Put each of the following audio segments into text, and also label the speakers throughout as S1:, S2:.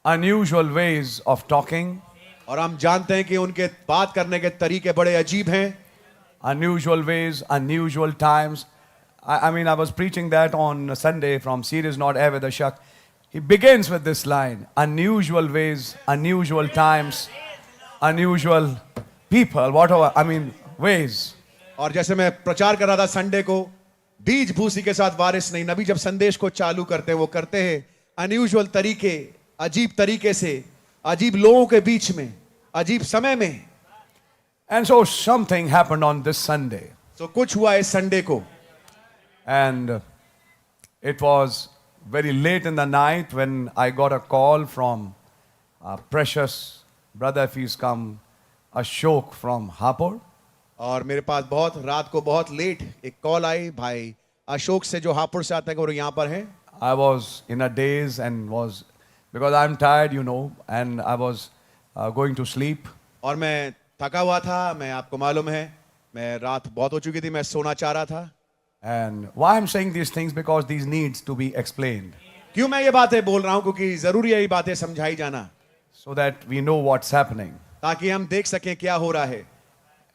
S1: unusual ways of talking,
S2: और हम जानते हैं कि उनके बात करने के तरीके बड़े अजीब हैं.
S1: unusual ways, unusual times. I mean, I was preaching that on Sunday from Series Not Ever the Shak. He begins with this line: unusual ways, unusual times, unusual people, whatever, I mean, ways.
S2: और जैसे मैं प्रचार कर रहा था Sunday को, बीज भूसी के साथ वारिस नहीं. नबी जब संदेश को चालू करते हैं वो करते हैं अनयूजुअल तरीके, अजीब तरीके से, अजीब लोगों के बीच में, अजीब समय में.
S1: And so something happened on this Sunday.
S2: तो कुछ हुआ इस संडे को.
S1: And it was very late in the night when I got a call from our precious brother, if he's come, Ashok from Hapur.
S2: और मेरे पास बहुत रात को बहुत लेट एक कॉल आई भाई अशोक से जो हापुड़ से आते हैं और यहाँ पर हैं.
S1: I was in a daze and was, because I'm tired, you know, and I was going to sleep.
S2: और मैं थका हुआ था, मैं आपको मालूम है, मैं रात बहुत हो चुकी थी, मैं सोना चाह रहा था.
S1: And why I'm saying these things? Because these needs to be explained
S2: क्यों मैं ये बातें बोल रहा हूँ? क्योंकि जरूरी है ये बातें समझाई जाना,
S1: so that we know what's happening.
S2: ताकि हम देख सकें क्या हो रहा है.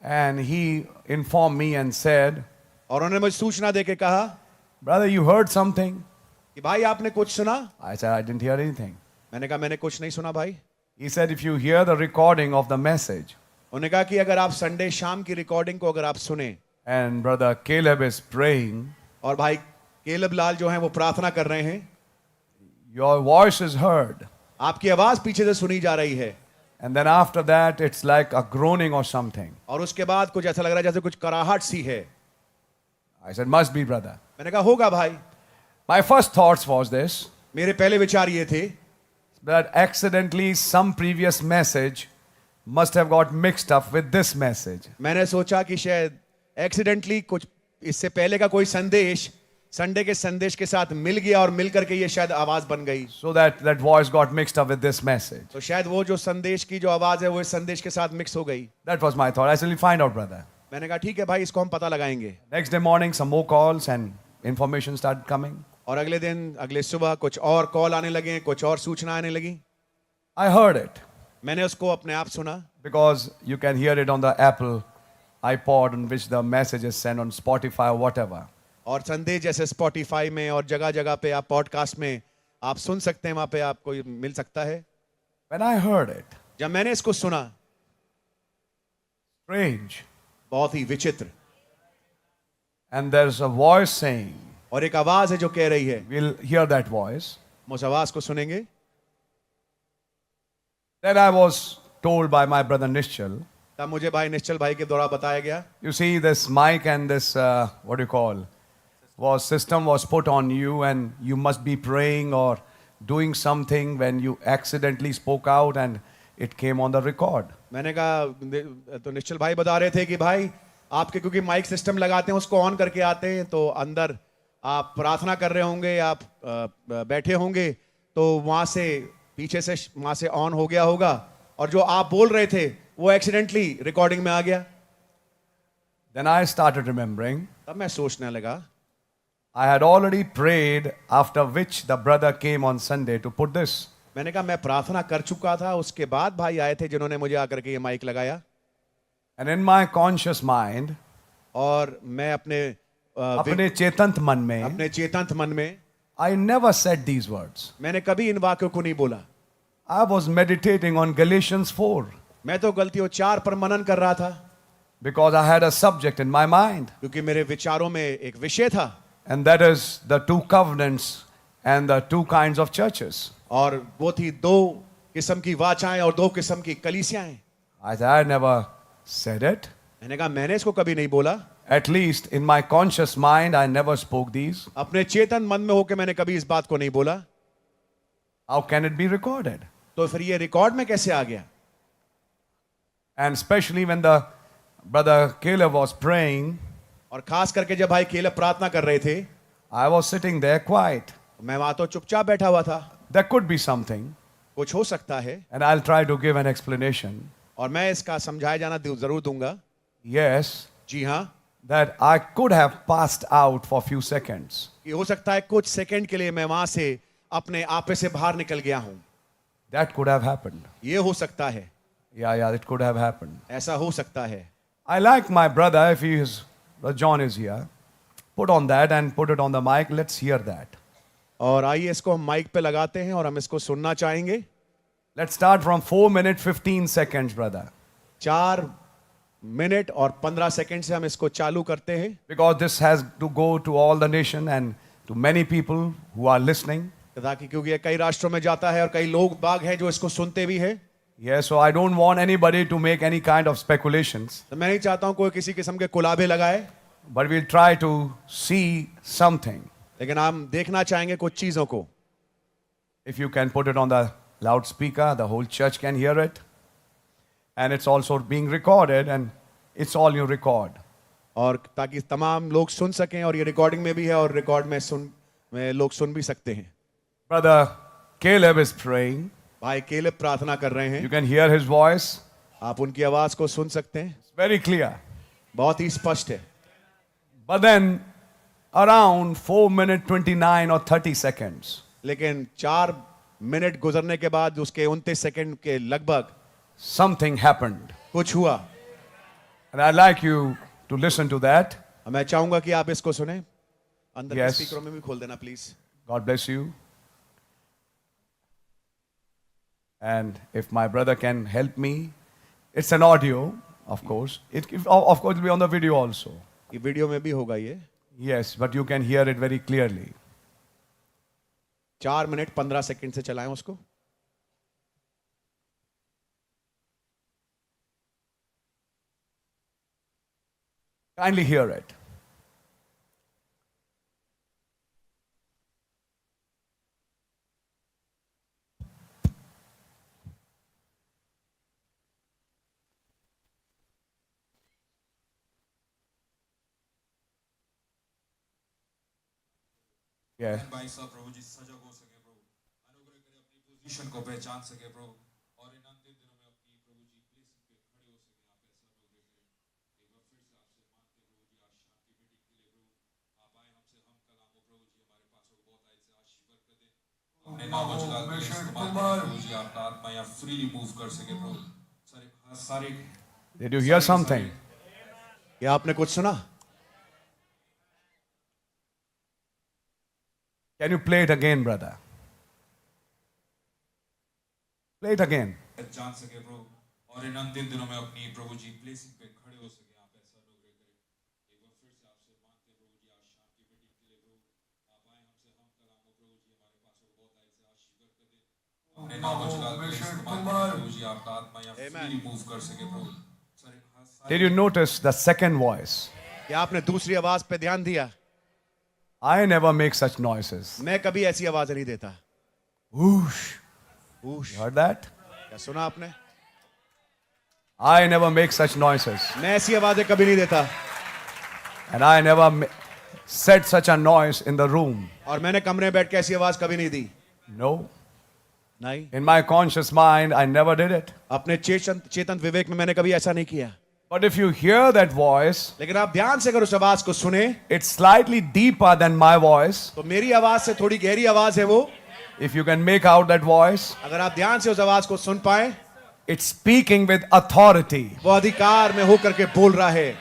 S1: And he informed me and said,
S2: और उन्होंने मुझे सूचना देके कहा
S1: brother, you heard something?
S2: कि भाई आपने कुछ सुना?
S1: I said, I didn't hear anything.
S2: मैंने कहा मैंने कुछ नहीं सुना भाई.
S1: He said, if you hear the recording of the message,
S2: उन्होंने कहा कि अगर आप संडे शाम की रिकॉर्डिंग को अगर आप सुने,
S1: and brother Caleb is praying,
S2: और भाई केलब लाल जो हैं वो प्रार्थना कर रहे हैं,
S1: your voice is heard.
S2: आपकी आवाज पीछे से सुनी जा रही है.
S1: And then after that, it's like a groaning or something.
S2: और उसके बाद कुछ ऐसा लग रहा है जैसे कुछ कराहट सी है.
S1: I said, must be, brother.
S2: मैंने कहा होगा भाई.
S1: My first thoughts was this,
S2: मेरे पहले विचार ये थे
S1: that accidentally some previous message must have got mixed up with this message.
S2: मैंने सोचा कि शायद एक्सीडेंटली कुछ इससे पहले का कोई संदेश संडे के संदेश के साथ मिल गया और मिल करके ये शायद आवाज बन गई.
S1: So that voice got mixed up with this message.
S2: तो शायद वो जो संदेश की जो आवाज है वो इस संदेश के साथ मिक्स हो गई.
S1: That was my thought. I said, we'll find out, brother.
S2: मैंने कहा ठीक है भाई, इसको हम पता लगाएंगे.
S1: Next day morning, some more calls and information started coming.
S2: और अगले दिन अगले सुबह कुछ और कॉल आने लगे, कुछ और सूचना आने लगी.
S1: I heard it
S2: मैंने उसको अपने आप सुना,
S1: because you can hear it on the Apple iPod on which the message is sent, on Spotify or whatever.
S2: और संदेश जैसे स्पॉटिफाई में और जगह जगह पे आप पॉडकास्ट में आप सुन सकते हैं, वहां पे आपको मिल सकता है.
S1: When I heard it,
S2: जब मैंने इसको सुना,
S1: strange,
S2: बहुत ही विचित्र,
S1: and there's a voice saying,
S2: और एक आवाज है जो कह रही है.
S1: we'll hear that voice.
S2: हम उस आवाज को सुनेंगे.
S1: Then I was told by my brother Nishchal,
S2: तब मुझे भाई निश्चल भाई के द्वारा बताया गया,
S1: you see this mic and this, what do you call, system was put on you and you must be praying or doing something when you accidentally spoke out and it came on the record.
S2: मैंने कहा तो निश्चल भाई बता रहे थे कि भाई आपके क्योंकि माइक सिस्टम लगाते हैं, उसको ऑन करके आते हैं, तो अंदर आप प्रार्थना कर रहे होंगे, आप बैठे होंगे, तो वहां से पीछे से वहां से ऑन हो गया होगा और जो आप बोल रहे थे वो एक्सीडेंटली रिकॉर्डिंग में आ गया.
S1: Then I started remembering,
S2: तब मैं सोचने लगा,
S1: I had already prayed, after which the brother came on Sunday to put this.
S2: मैंने कहा मैं प्रार्थना कर चुका था, उसके बाद भाई आए थे जिन्होंने मुझे आकर के ये माइक लगाया.
S1: And in my conscious mind,
S2: और मैं
S1: अपने चेतंत मन में,
S2: अपने चेतंत मन में
S1: I never said these words.
S2: मैंने कभी इन वाक्यों को नहीं बोला.
S1: I was meditating on Galatians 4
S2: मैं तो गलतियों 4 पर मनन कर रहा था,
S1: because I had a subject in my mind,
S2: क्योंकि मेरे विचारों में एक विषय था,
S1: and that is the two covenants and the two kinds of churches.
S2: और वो थी 2 किस्म की वाचाएं और 2 किस्म की कलीसियाएं.
S1: I said, I never said it.
S2: मैंने कहा मैंने इसको कभी नहीं बोला.
S1: At least in my conscious mind, I never spoke these.
S2: अपने चेतन मन में होकर मैंने कभी इस बात को नहीं बोला.
S1: How can it be recorded?
S2: तो फिर ये रिकॉर्ड में कैसे आ गया?
S1: And especially when the brother Caleb was praying,
S2: और खास करके जब भाई केलब प्रार्थना कर रहे थे,
S1: I was sitting there quiet.
S2: मैं वहां तो चुपचाप बैठा हुआ था.
S1: There could be something,
S2: कुछ हो सकता है,
S1: and I'll try to give an explanation.
S2: और मैं इसका समझाया जाना जरूर दूंगा.
S1: Yes,
S2: जी हाँ,
S1: that I could have passed out for a few seconds.
S2: कि हो सकता है कुछ सेकंड के लिए मैं वहां से अपने आपे से बाहर निकल गया हूं.
S1: That could have happened.
S2: ये हो सकता है,
S1: Yeah, it could have happened.
S2: ऐसा हो सकता है.
S1: I like my brother, if he is, John is here, put on that and put it on the mic. Let's hear that.
S2: और आइए इसको हम माइक पे लगाते हैं और हम इसको सुनना चाहेंगे.
S1: Let's start from 4 minutes 15 seconds, brother.
S2: 4 minute और 15 सेकंड से हम इसको चालू करते हैं.
S1: Because this has to go to all the nation and to many people who are listening.
S2: ताकि क्योंकि ये कई राष्ट्रों में जाता है और कई लोग बाग हैं जो इसको सुनते भी हैं.
S1: Yes, so I don't want anybody to make any kind of speculations.
S2: तो मैं नहीं चाहता हूं कोई किसी किस्म के कुलाबे लगाए,
S1: But we'll try to see something.
S2: लेकिन हम देखना चाहेंगे कुछ चीजों को.
S1: If you can put it on the loudspeaker, the whole church can hear it. And it's also being recorded and it's all you record.
S2: और ताकि तमाम लोग सुन सकें और ये रिकॉर्डिंग में भी है और रिकॉर्ड में लोग सुन भी सकते हैं.
S1: Brother Caleb is praying.
S2: भाई केलेब प्रार्थना कर रहे हैं.
S1: You can hear his voice.
S2: आप उनकी आवाज को सुन सकते हैं.
S1: It's very clear.
S2: बहुत ही स्पष्ट है.
S1: But then around 4 minutes 29 or 30 seconds,
S2: लेकिन 4 मिनट गुजरने के बाद उसके 29 सेकंड के लगभग
S1: something happened.
S2: कुछ हुआ.
S1: And I'd like you to listen to that.
S2: मैं चाहूंगा कि आप इसको सुने. अंदर के
S1: Yes.
S2: स्पीकरों में भी खोल देना please.
S1: God bless you. And if my brother can help me, it's an audio, of course. Of course, it will be on the video also.
S2: ये वीडियो में भी होगा ये.
S1: Yes, but you can hear it very clearly.
S2: 4 minute 15 second से चलाएं उसको.
S1: Kindly hear it. Yeah.
S3: भाई साहब प्रभु जी सजग हो सके प्रभु, अनुग्रह करे अपनी पोजीशन को पहचान सके प्रभु, और इन अंतिम दिनों में अपनी प्रभु जी प्लेस पे खड़े हो सके. आप ऐसा अनुग्रह करें. एक बार फिर से आपसे मांगते प्रभु जी आज शांति मीटिंग के लिए प्रभु आप आए हमसे हम कलाम हो प्रभु जी हमारे पास हो बहुत आए से आशीष बरकत दे. अपने नाम जलाल के इस्तेमाल करें प्रभु जी. आपका आत्मा यहाँ फ्रीली मूव कर सके प्रभु. सारे
S1: Did you hear something?
S2: क्या आपने कुछ सुना?
S1: Can you play it again, brother? Play it again.
S3: जान सके प्रभु, और इन अंतिम दिनों में अपनी प्रभु जी प्लेसिंग पे खड़े हो सके. आप ऐसा अनुग्रह करें. एक बार फिर से आपसे मांगते प्रभु जी आज शांति मीटिंग के लिए प्रभु आप आए हमसे हम कलाम हो प्रभु जी हमारे पास हो बहुत आए से आशीष बरकत दे. अपने नाम जलाल के इस्तेमाल करें प्रभु जी. आपका आत्मा यहाँ फ्रीली मूव कर सके प्रभु.
S1: Did you notice the second voice?
S2: क्या आपने दूसरी आवाज पे ध्यान दिया?
S1: I never make such noises.
S2: मैं कभी ऐसी आवाज नहीं देता.
S1: Whoosh.
S2: Whoosh.
S1: You heard that?
S2: क्या सुना आपने?
S1: I never make such noises.
S2: मैं ऐसी आवाजें कभी नहीं देता.
S1: And I never said such a noise in the room.
S2: और मैंने कमरे में बैठ के ऐसी आवाज कभी नहीं दी.
S1: No.
S2: नहीं.
S1: In my conscious mind, I never did it.
S2: अपने चेतन विवेक में मैंने कभी ऐसा नहीं किया.
S1: But if you hear that voice,
S2: लेकिन आप ध्यान से अगर उस आवाज को सुने,
S1: it's slightly deeper than my voice.
S2: तो मेरी आवाज से थोड़ी गहरी आवाज है वो.
S1: If you can make out that voice,
S2: अगर आप ध्यान से उस आवाज को सुन पाए,
S1: it's speaking with authority.
S2: वो अधिकार में होकर के बोल रहा है.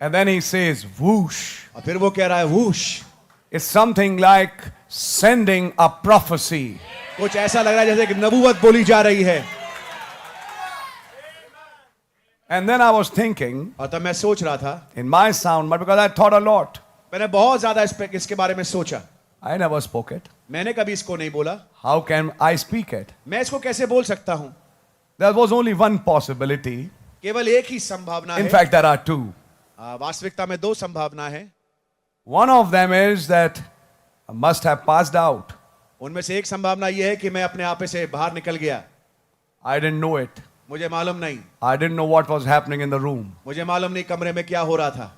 S1: And then he says, whoosh.
S2: और फिर वो कह रहा है whoosh.
S1: It's something like sending a prophecy.
S2: कुछ ऐसा लग रहा है जैसे कि नबूवत बोली जा रही है.
S1: And then I was thinking,
S2: और तब मैं सोच रहा था,
S1: in my sound, but because I thought a lot,
S2: मैंने बहुत ज्यादा इसके बारे में सोचा.
S1: I never spoke it.
S2: मैंने कभी इसको नहीं बोला.
S1: How can I speak it?
S2: मैं इसको कैसे बोल सकता हूं?
S1: There was only one possibility.
S2: केवल एक ही संभावना
S1: In
S2: है.
S1: fact, there are two.
S2: वास्तविकता में 2 संभावना है.
S1: One of them is that I must have passed out.
S2: उनमें से एक संभावना यह है कि मैं अपने आप से बाहर निकल गया.
S1: I didn't know it.
S2: मुझे मालूम नहीं.
S1: I didn't know what was happening in the room.
S2: मुझे मालूम नहीं कमरे में क्या हो रहा था.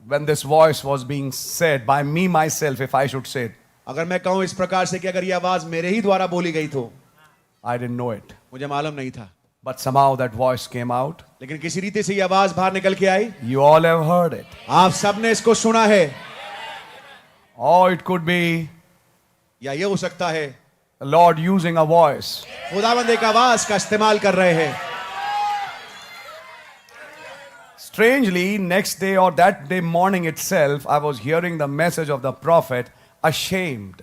S1: When this voice was being said by me myself, if I should say it,
S2: अगर मैं कहूं इस प्रकार से कि अगर ये आवाज मेरे ही द्वारा बोली गई तो
S1: I didn't know it.
S2: मुझे मालूम नहीं था.
S1: But somehow that voice came out.
S2: लेकिन किसी रीति से ये आवाज बाहर निकल के आई.
S1: You all have heard it.
S2: आप सबने इसको सुना है.
S1: Or it could be
S2: या ये हो सकता है
S1: The Lord using a voice.
S2: खुदावंद एक आवाज का इस्तेमाल कर रहे हैं.
S1: Strangely, next day or that day morning itself, I was hearing the message of the prophet, ashamed.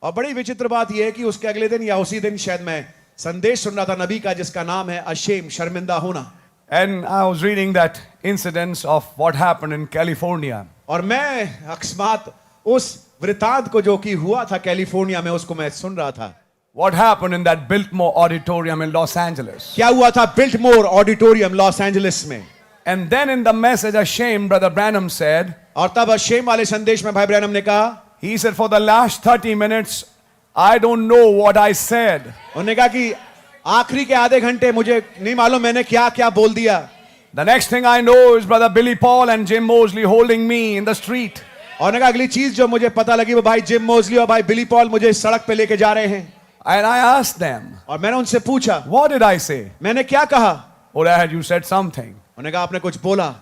S2: और बड़ी विचित्र बात यह है कि उसके अगले दिन या उसी दिन शायद मैं संदेश सुन रहा था नबी का जिसका नाम है अशेम, शर्मिंदा होना.
S1: And I was reading that incidents of what happened in California.
S2: और मैं अकस्मात उस वृतांत को जो कि हुआ था कैलिफोर्निया में उसको मैं सुन रहा था.
S1: What happened in that Biltmore Auditorium in Los Angeles.
S2: क्या हुआ था बिल्टमोर ऑडिटोरियम लॉस एंजलिस में.
S1: And then in the message, ashamed, Brother Branham said,
S2: और तब अशेम वाले संदेश में भाई ब्रैनम ने कहा,
S1: he said, for the last 30 minutes, I don't know what I said.
S2: उन्होंने कहा कि आखिरी के आधे घंटे मुझे नहीं मालूम मैंने क्या क्या बोल दिया.
S1: The next thing I know is Brother Billy Paul and Jim Mosley holding me in the street.
S2: और उन्होंने कहा अगली चीज जो मुझे पता लगी वो भाई जिम मोजली और भाई बिली पॉल मुझे सड़क पे लेके जा रहे हैं.
S1: And I asked them,
S2: और मैंने उनसे पूछा,
S1: what did I say?
S2: मैंने क्या कहा.
S1: Oh, Dad, you said something.
S2: उन्होंने कहा आपने कुछ बोला.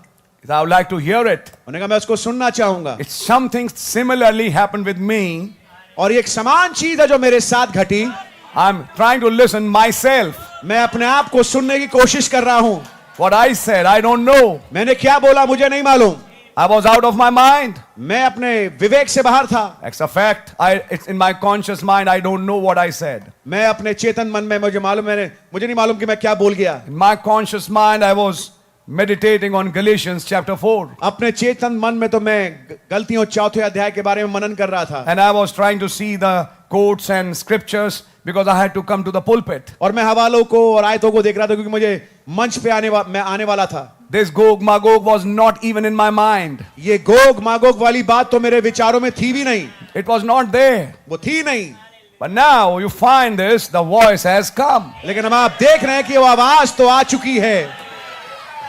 S1: I would like to hear it.
S2: उन्होंने कहा मैं उसको सुनना चाहूंगा.
S1: It's something similarly happened with me.
S2: और ये एक समान चीज है जो मेरे साथ घटी.
S1: I'm trying to listen myself.
S2: मैं अपने आप को सुनने की कोशिश कर रहा हूं.
S1: What I said, I don't know.
S2: मैंने क्या बोला मुझे नहीं मालूम.
S1: I was out of my mind.
S2: मैं अपने विवेक से बाहर था.
S1: That's a fact. It's in my conscious mind. I don't know what I said.
S2: मैं अपने चेतन मन में मुझे नहीं मालूम कि मैं क्या बोल गया.
S1: In my conscious mind, I was meditating on Galatians chapter 4.
S2: अपने चेतन मन में तो मैं गलतियों चौथे अध्याय के बारे में मनन कर रहा था.
S1: And I was trying to see the quotes and scriptures because I had to come to the pulpit.
S2: और मैं हवालों को और आयतों को देख रहा था क्योंकि मुझे मंच पे आने वाला था.
S1: This Gog Magog was not even in my mind.
S2: ये गोग मागोग वाली बात तो मेरे विचारों में थी भी नहीं.
S1: It was not there.
S2: वो थी नहीं.
S1: But now you find this, the voice has come.
S2: लेकिन हम आप देख रहे हैं कि वो आवाज तो आ चुकी है.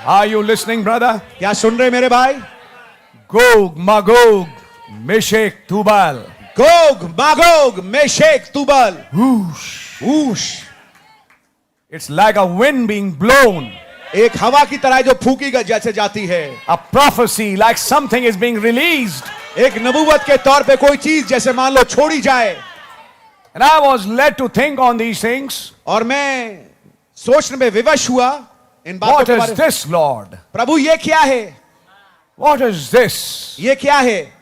S1: Are you listening, brother?
S2: क्या सुन रहे मेरे भाई?
S1: Gog Magog Meshech Tubal.
S2: Gog Magog Meshech Tubal.
S1: Whoosh.
S2: ऊश.
S1: It's like a wind being blown.
S2: एक हवा की तरह जो फूकी जैसे जाती है.
S1: A prophecy like something is being released.
S2: एक नबूवत के तौर पे कोई चीज जैसे मान लो छोड़ी जाए.
S1: And I was led to think on these things.
S2: और मैं सोचने में विवश हुआ इन बातों
S1: What
S2: के
S1: is
S2: बारे में.
S1: this, Lord?
S2: प्रभु ये क्या है?
S1: What is this?
S2: ये क्या है?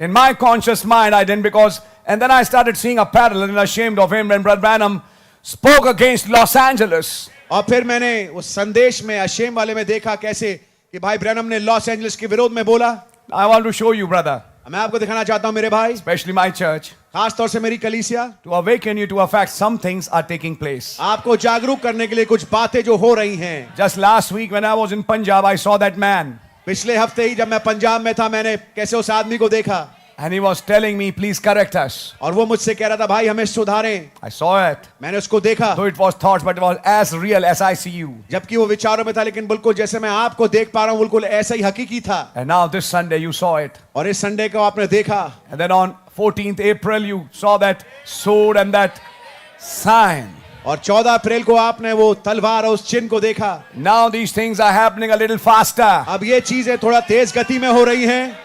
S1: In my conscious mind, I didn't because, and then I started seeing a parallel and ashamed of him when Brother Branham spoke against Los Angeles.
S2: और फिर मैंने उस संदेश में अशेम वाले में देखा कैसे कि भाई ब्रैनम ने लॉस एंजलिस के विरोध में बोला.
S1: I want to show you, brother,
S2: मैं आपको दिखाना चाहता हूं मेरे भाई,
S1: especially my church,
S2: खास तौर से मेरी कलीसिया,
S1: to awaken you to a fact some things are taking place.
S2: आपको जागरूक करने के लिए कुछ बातें जो हो रही हैं.
S1: Just last week when I was in Punjab, I saw that man.
S2: पिछले हफ्ते ही जब मैं पंजाब में था मैंने कैसे उस आदमी को देखा.
S1: And he was telling me, please correct us.
S2: और वो मुझसे कह रहा था भाई हमें सुधारें.
S1: I saw it.
S2: मैंने उसको देखा.
S1: Though it was thoughts, but it was as real as I see you.
S2: जबकि वो विचारों में था लेकिन बिल्कुल जैसे मैं आपको देख पा रहा हूं बिल्कुल ऐसा ही हकीकी था.
S1: And now this Sunday you saw it.
S2: और इस संडे को आपने देखा.
S1: And then on 14th April you saw that sword and that sign.
S2: और 14 अप्रैल को आपने वो तलवार और उस चिन्ह को देखा.
S1: Now these things are happening a little faster.
S2: अब ये चीजें थोड़ा तेज गति में हो रही हैं.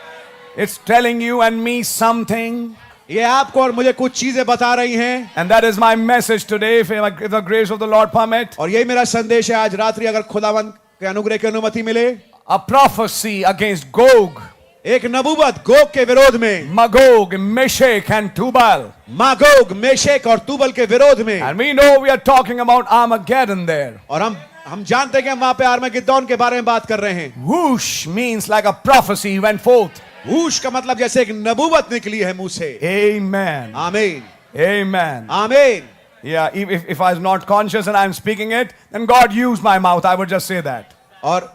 S1: It's telling you and me something.
S2: ये आपको और मुझे कुछ चीजें बता रही हैं.
S1: And that is my message today, if the grace of the Lord permit.
S2: और यही मेरा संदेश है आज रात्रि अगर खुदावंद के अनुग्रह की अनुमति मिले.
S1: A prophecy against Gog,
S2: एक नबूवत गोग के विरोध में.
S1: Magog, Meshech and Tubal.
S2: Magog Meshech और तुबल के विरोध में.
S1: And we know we are talking about Armageddon there.
S2: और हम जानते हैं कि हम वहां पे आर्मगेद्दोन के बारे में बात कर रहे हैं.
S1: Whoosh means like a prophecy went forth.
S2: हूश का मतलब जैसे एक नबूवत निकली है मुंह से.
S1: Amen.
S2: आमीन.
S1: Amen.
S2: आमीन.
S1: Yeah, if I was not conscious and I'm speaking it, then God used my mouth. I would just say that.
S2: और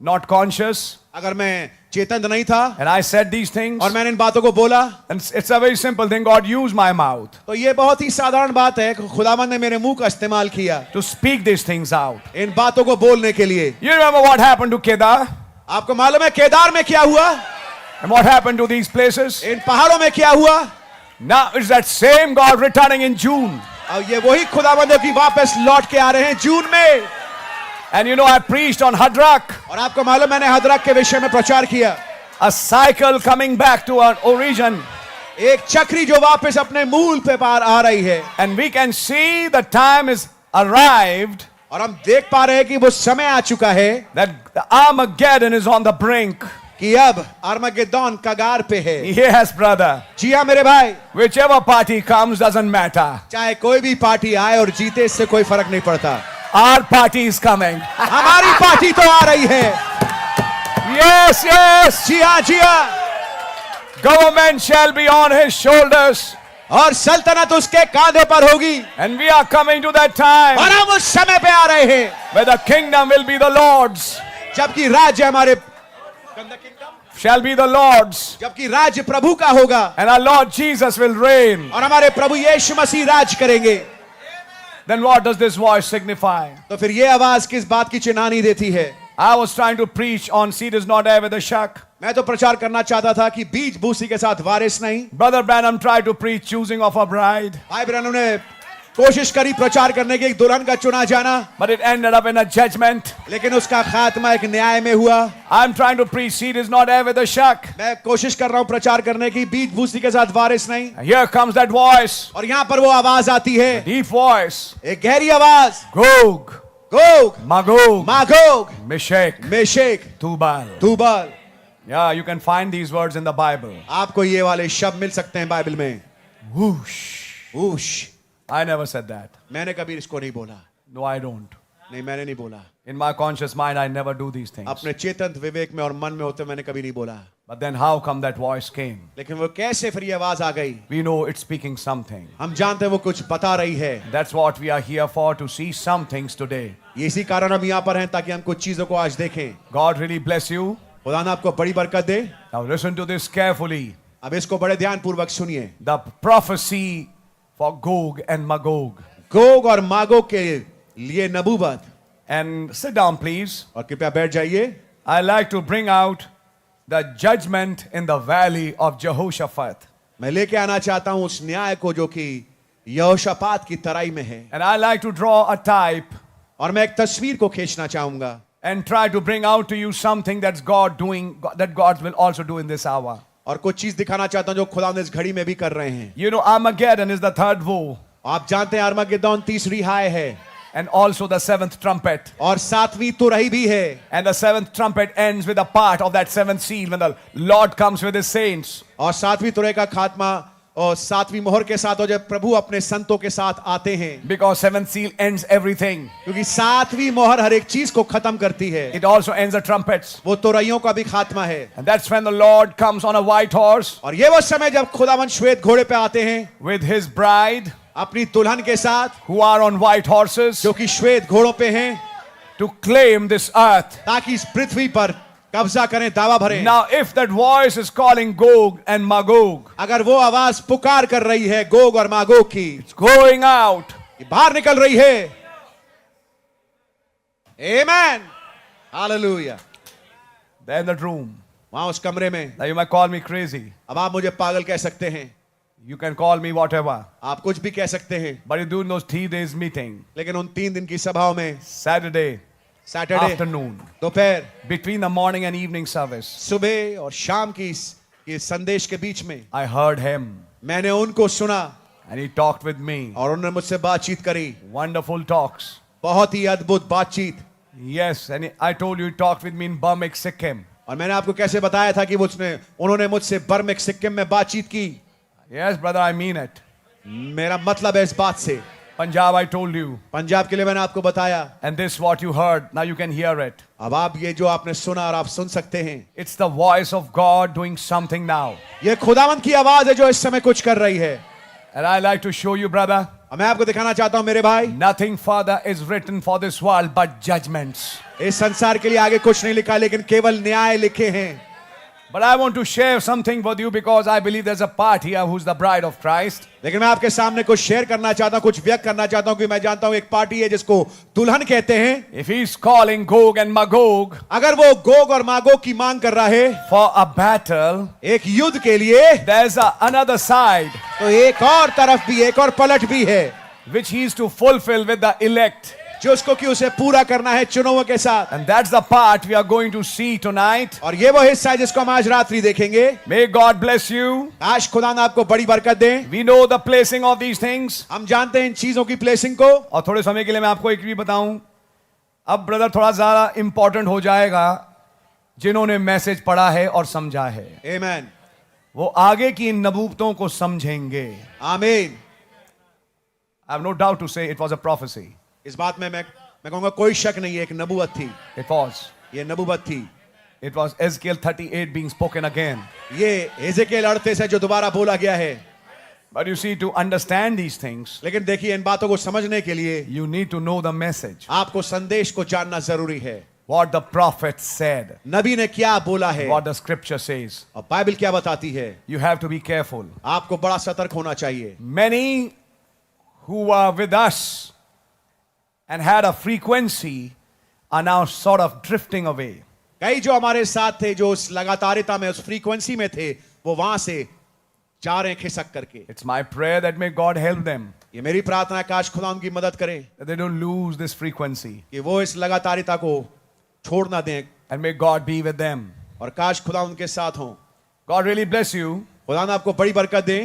S1: Not conscious,
S2: अगर मैं चेतन नहीं था
S1: and I said these things,
S2: और मैंने इन बातों को बोला,
S1: and it's a very simple thing. God used my mouth
S2: तो ये बहुत ही साधारण बात है. खुदावंद ने मेरे मुंह का इस्तेमाल किया
S1: to speak these things out.
S2: इन बातों को बोलने के लिए.
S1: You remember what happened to Kedar?
S2: आपको मालूम है केदार में क्या हुआ?
S1: And what happened to these places?
S2: इन पहाड़ों में क्या हुआ?
S1: Now it's that same God returning in June.
S2: अब ये वही खुदावंद की वापस लौट के आ रहे हैं जून में.
S1: And you know, I preached on Hadrak,
S2: और आपको मालूम मैंने हदरक के विषय में प्रचार किया.
S1: a cycle coming back to our origin.
S2: एक चक्री जो वापस अपने मूल पे पार आ रही है।
S1: And we can see the time is arrived
S2: और हम देख पा रहे हैं कि वो समय आ चुका है
S1: that the Armageddon is on the brink.
S2: कि अब अरमगेदोन कगार पे है।
S1: Yes, brother.
S2: जी हाँ मेरे भाई,
S1: Whichever party comes doesn't matter.
S2: चाहे कोई भी पार्टी आए और जीते, इससे कोई फर्क नहीं पड़ता।
S1: Our party is coming.
S2: हमारी पार्टी तो आ रही है।
S1: Yes, yes.
S2: जी हाँ, जी हाँ।
S1: Government shall be on his shoulders.
S2: और सल्तनत उसके कांधे पर होगी।
S1: And we are coming to that time
S2: और हम उस समय पे आ रहे हैं
S1: where the kingdom will be the Lord's.
S2: जबकि राज्य हमारे
S1: Shall be the Lord's.
S2: जबकि राज्य प्रभु का होगा
S1: And our Lord Jesus will reign.
S2: और हमारे प्रभु यीशु मसीह राज करेंगे।
S1: Then what does this voice signify?
S2: तो फिर ये आवाज किस बात की चिन्हानी देती है?
S1: I was trying to preach on seed is not air with a shuck.
S2: मैं तो प्रचार करना चाहता था कि बीज भूसी के साथ वारिस नहीं।
S1: Brother Branham tried to preach choosing of a bride,
S2: भाई ब्रैनम ने कोशिश करी प्रचार करने की एक दुल्हन का चुना जाना,
S1: but it ended up in a judgment.
S2: लेकिन उसका खात्मा एक न्याय में हुआ।
S1: I'm trying to preach seed is not air with a shuck.
S2: मैं कोशिश कर रहा हूं प्रचार करने की बीज भूसी के साथ वारिस नहीं।
S1: And here comes that voice,
S2: और यहाँ पर वो आवाज आती है,
S1: deep voice.
S2: एक गहरी आवाज,
S1: Gog,
S2: Gog,
S1: Magog,
S2: Magog,
S1: Meshach,
S2: Meshech,
S1: Tubal.
S2: तुबाल।
S1: Yeah, you can find these words in the Bible.
S2: आपको ये वाले शब्द मिल सकते हैं बाइबल में।
S1: Whoosh.
S2: ऊश,
S1: I never said that.
S2: मैंने कभी इसको नहीं बोला।
S1: No, I don't.
S2: नहीं, मैंने नहीं बोला।
S1: In my conscious mind, I never do these things.
S2: अपने चेतन विवेक में और मन में होते मैंने कभी नहीं बोला।
S1: But then how come that voice came?
S2: लेकिन वो कैसे फिर ये आवाज आ गई?
S1: We know it's speaking something.
S2: हम जानते हैं वो कुछ बता रही है।
S1: That's what we are here for, to see some things today.
S2: इसी कारण हम यहाँ पर हैं ताकि हम कुछ चीजों को आज देखें।
S1: God really bless you.
S2: खुदा ने आपको बड़ी बरकत दे।
S1: Now listen to this carefully.
S2: अब इसको बड़े ध्यान पूर्वक सुनिए।
S1: The prophecy for Gog and Magog.
S2: Gog और मागोग के लिए नबूवत।
S1: And sit down, please.
S2: और कृपया बैठ जाइए।
S1: I like to bring out the judgment in the valley of Jehoshaphat.
S2: मैं लेके आना चाहता हूं उस न्याय को जो कि यहोशापात की तराई में है।
S1: And I like to draw a type
S2: और मैं एक तस्वीर को खींचना चाहूंगा
S1: and try to bring out to you something that's God doing, that God will also do in this hour.
S2: और कुछ चीज दिखाना चाहता हूं जो खुदा ने इस घड़ी में भी कर रहे हैं।
S1: You know, Armageddon is the third woe
S2: आप जानते हैं अरमगेदोन तीसरी हाय है
S1: and also the seventh trumpet.
S2: और सातवीं तुरही भी है।
S1: And the seventh trumpet ends with a part of that seventh seal when the Lord comes with his saints.
S2: और सातवीं तुरही का खात्मा और सातवीं मोहर के साथ हो जब प्रभु अपने संतों के साथ आते हैं।
S1: Because seventh seal ends everything.
S2: क्योंकि सातवीं मोहर हर एक चीज को खत्म करती है।
S1: It also ends the trumpets.
S2: वो तुरहियों का भी खात्मा है।
S1: And that's when the Lord comes on a white horse
S2: और ये वो समय जब खुदावन श्वेत घोड़े पे आते हैं
S1: with his bride
S2: अपनी दुल्हन के साथ
S1: who are on white horses
S2: जो कि श्वेत घोड़ों पे हैं
S1: to claim this earth.
S2: ताकि इस पृथ्वी पर कब्जा करें, दावा भरें।
S1: Now, if that voice is calling Gog and Magog,
S2: अगर वो आवाज पुकार कर रही है गोग और मागोग की,
S1: it's going out.
S2: ये बाहर निकल रही है। आमेन, hallelujah.
S1: They're in that room.
S2: वहां उस कमरे में।
S1: Now you might call me crazy.
S2: अब आप मुझे पागल कह सकते हैं,
S1: You can call me whatever.
S2: आप कुछ भी कह सकते हैं,
S1: But you do those 3 days meeting,
S2: लेकिन उन 3 दिन की सभाओं में
S1: Saturday
S2: सैटरडे,
S1: afternoon,
S2: दोपहर,
S1: between the morning and evening service,
S2: सुबह और शाम की संदेश के बीच में
S1: I heard him
S2: मैंने उनको सुना
S1: and he talked with me.
S2: और उन्होंने मुझसे बातचीत करी।
S1: Wonderful talks.
S2: बहुत ही अद्भुत बातचीत।
S1: Yes, and I told you he talked with me in Burmek, Sikkim.
S2: और मैंने आपको कैसे बताया था कि उन्होंने मुझसे बर्मेक सिक्किम में बातचीत की।
S1: Yes, brother, I mean it.
S2: मेरा मतलब है इस बात से।
S1: Punjab, I told you.
S2: Punjab के लिए मैंने आपको बताया।
S1: And this what you heard. Now you can hear it.
S2: अब आप ये जो आपने सुना और आप सुन सकते हैं,
S1: It's the voice of God doing something now.
S2: ये खुदावंत की आवाज है जो इस समय कुछ कर रही है।
S1: And I like to show you, brother,
S2: मैं आपको दिखाना चाहता हूं मेरे भाई,
S1: nothing further is written for this world but judgments.
S2: इस संसार के लिए आगे कुछ नहीं लिखा लेकिन केवल न्याय लिखे हैं।
S1: But I want to share something with you because I believe there's a part here who's the bride of Christ.
S2: लेकिन मैं आपके सामने कुछ शेयर करना चाहता हूं, कुछ व्यक्त करना चाहता हूं कि मैं जानता हूं एक पार्टी है जिसको दुल्हन कहते हैं।
S1: If he's calling Gog and Magog
S2: अगर वो गोग और मागोग की मांग कर रहा है
S1: for a battle,
S2: एक युद्ध के लिए,
S1: there's another side
S2: तो एक और तरफ भी, एक और पलट भी है
S1: which he is to fulfill with the elect.
S2: जिसको कि उसे पूरा करना है चुनावों के साथ।
S1: And that's the part we are going to see tonight.
S2: और ये वो हिस्सा है जिसको हम आज रात्रि देखेंगे।
S1: May God bless you.
S2: आज खुदा ने आपको बड़ी बरकत दे।
S1: We know the placing of these things.
S2: हम जानते हैं इन चीजों की प्लेसिंग को।
S1: और थोड़े समय के लिए मैं आपको एक भी बताऊं, अब ब्रदर थोड़ा ज्यादा इंपॉर्टेंट हो जाएगा जिन्होंने मैसेज पढ़ा है और समझा है,
S2: आमीन।
S1: वो आगे की इन नबूवतों को समझेंगे।
S2: आमीन।
S1: I have no doubt to say it was a prophecy.
S2: इस बात में मैं कहूंगा कोई शक नहीं है, एक नबूवत थी।
S1: It was.
S2: ये नबूवत थी।
S1: It was Ezekiel 38 being spoken again.
S2: ये एजेकियल 38 है जो दोबारा बोला गया है।
S1: But you see, to understand these things,
S2: लेकिन देखिए इन बातों को समझने के लिए
S1: you need to know the message.
S2: आपको संदेश को जानना जरूरी है।
S1: What the prophet said,
S2: नबी ने क्या बोला है
S1: what the scripture says.
S2: और बाइबल क्या बताती है।
S1: You have to be careful.
S2: आपको बड़ा सतर्क होना चाहिए।
S1: Many who were with us and had a frequency are now sort of drifting away.
S2: कई जो हमारे साथ थे, जो उस लगातारिता में, उस फ्रीक्वेंसी में थे, वो वहां से जा रहे हैं खिसक करके।
S1: It's my prayer that may God help them,
S2: ये मेरी प्रार्थना है, काश खुदा उनकी मदद करे
S1: that they don't lose this frequency,
S2: कि वो इस लगातारिता को छोड़ ना दें,
S1: and may God be with them.
S2: और काश खुदा उनके साथ हो।
S1: God really bless you.
S2: खुदा ने आपको बड़ी बरकत दे।